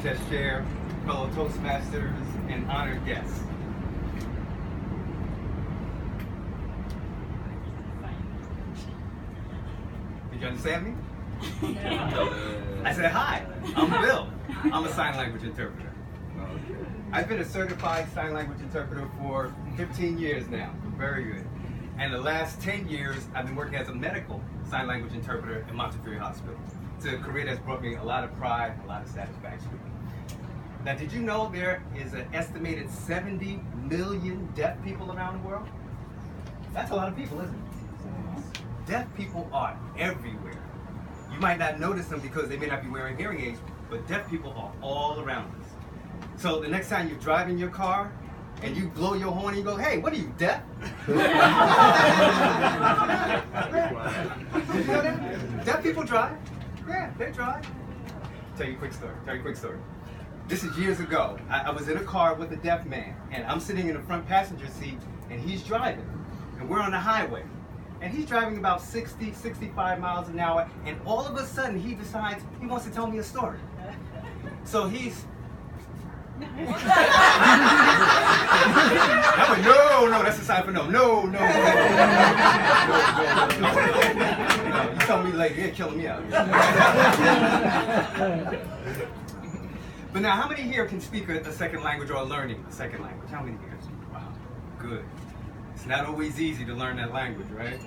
contest chair, fellow Toastmasters, and honored guests. Did you understand me? I said, hi, I'm Bill. I'm a sign language interpreter. I've been a certified sign language interpreter for 15 years now. Very good. And the last 10 years, I've been working as a medical sign language interpreter at Montefiore Hospital. It's a career that's brought me a lot of pride, a lot of satisfaction. Now, did you know there is an estimated 70 million deaf people around the world? That's a lot of people, isn't it? Deaf people are everywhere. You might not notice them because they may not be wearing hearing aids, but deaf people are all around us. So the next time you're driving your car and you blow your horn and you go, hey, what are you, deaf? Did you know that? Deaf people drive. Yeah, they drive. Tell you a quick story. This is years ago. I was in a car with a deaf man, and I'm sitting in the front passenger seat, and he's driving. And we're on the highway. And he's driving about 60, 65 miles an hour, and all of a sudden he decides he wants to tell me a story. So he's... I went, no, that's a sign for no. No. You tell me later, you're killing me out. But now, how many here can speak a second language or are learning a second language? How many here? Wow, good. It's not always easy to learn that language, right?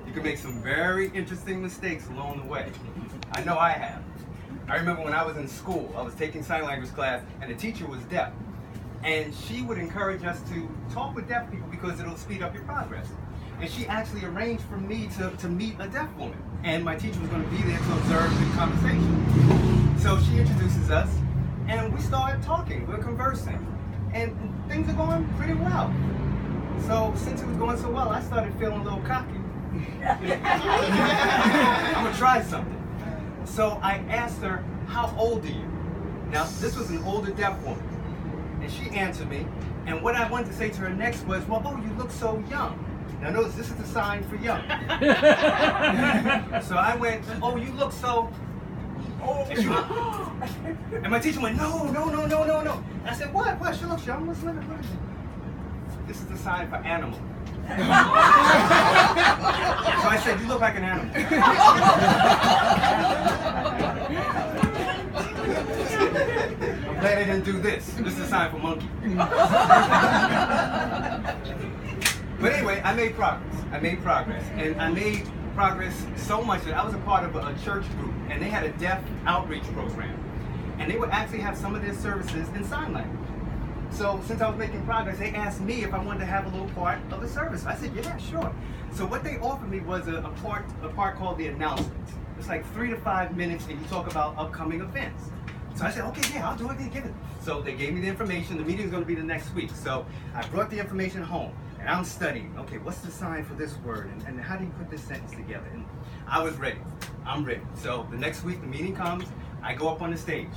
You can make some very interesting mistakes along the way. I know I have. I remember when I was in school, I was taking sign language class, and the teacher was deaf. And she would encourage us to talk with deaf people because it'll speed up your progress. And she actually arranged for me to meet a deaf woman. And my teacher was going to be there to observe the conversation. So she introduces us, and we started talking, we're conversing. And things are going pretty well. So since it was going so well, I started feeling a little cocky. I'm going to try something. So I asked her, how old are you? Now, this was an older deaf woman. And she answered me. And what I wanted to say to her next was, well, oh, you look so young. Now notice, this is the sign for young. So I went, oh, you look so... And my teacher went, no. I said, what? She looks young. What's it? This is the sign for animal. So I said, you look like an animal. I'm glad I didn't do this. This is a sign for monkey. But anyway, I made progress. And I made progress so much that I was a part of a church group, and they had a deaf outreach program. And they would actually have some of their services in sign language. So since I was making progress, they asked me if I wanted to have a little part of the service. I said, yeah, sure. So what they offered me was a part called the announcements. It's like 3 to 5 minutes, and you talk about upcoming events. So I said, okay, yeah, I'll do it, give it. So they gave me the information. The meeting's going to be the next week. So I brought the information home, and I'm studying. Okay, what's the sign for this word, and how do you put this sentence together? And I was ready. I'm ready. So the next week, the meeting comes. I go up on the stage.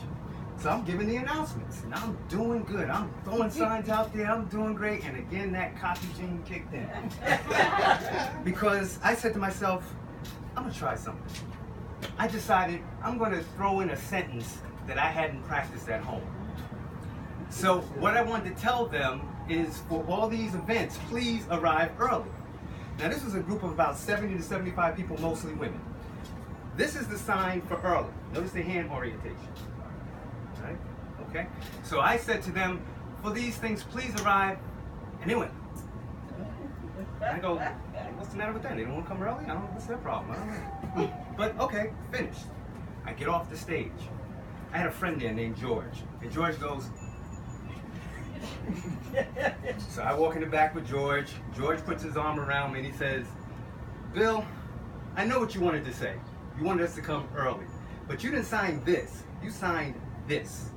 So I'm giving the announcements, and I'm doing good. I'm throwing signs out there. I'm doing great. And again, that cocky gene kicked in. Because I said to myself, I'm going to try something. I decided I'm going to throw in a sentence that I hadn't practiced at home. So what I wanted to tell them is, for all these events, please arrive early. Now, this was a group of about 70 to 75 people, mostly women. This is the sign for early. Notice the hand orientation. Right? Okay? So I said to them, for these things, please arrive. And they went. I go, what's the matter with that? They don't want to come early? I don't know. What's their problem? I don't know. But okay, finished. I get off the stage. I had a friend there named George. And George goes. So I walk in the back with George. George puts his arm around me and he says, Bill, I know what you wanted to say. You wanted us to come early. But you didn't sign this. You signed this.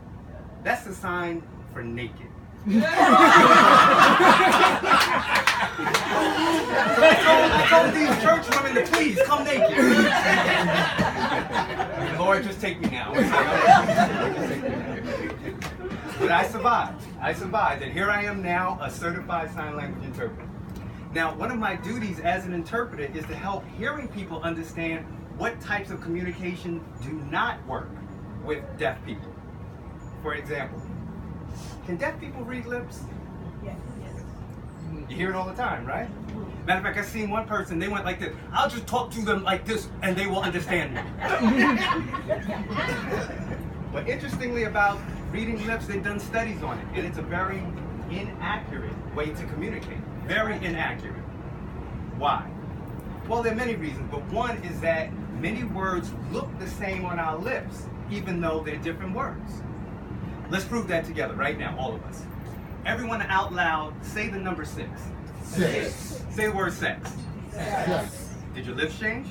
That's the sign for naked. So I told these church women to please come naked. Lord, just take me now. But I survived, and here I am now, a certified sign language interpreter. Now, one of my duties as an interpreter is to help hearing people understand what types of communication do not work with deaf people. for example, can deaf people read lips? Yes. You hear it all the time, right? Matter of fact, I seen one person, they went like this. I'll just talk to them like this and they will understand me. But interestingly about reading lips, they've done studies on it, and it's a very inaccurate way to communicate. Very inaccurate. Why? Well, there are many reasons, but one is that many words look the same on our lips, even though they're different words. Let's prove that together right now, all of us. Everyone out loud, say the number 6. 6. Say the word sex. Yes. Did your lips change?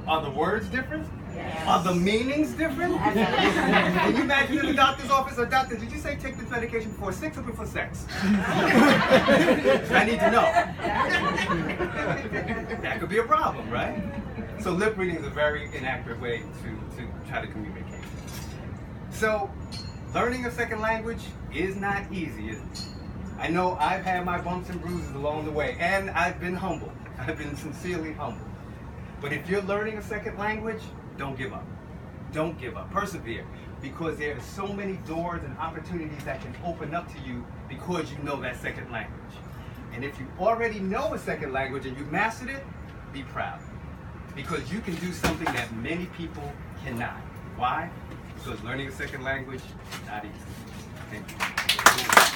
Are the words different? Yes. Are the meanings different? Can you imagine in the doctor's office, or doctor, did you say take this medication before sex or before sex? I need to know. That could be a problem, right? So lip reading is a very inaccurate way to try to communicate. So learning a second language is not easy, is it? I know I've had my bumps and bruises along the way, and I've been humbled. I've been sincerely humbled. But if you're learning a second language, don't give up. Don't give up. Persevere. Because there are so many doors and opportunities that can open up to you because you know that second language. And if you already know a second language and you've mastered it, be proud. Because you can do something that many people cannot. Why? Because learning a second language is not easy. Thank you.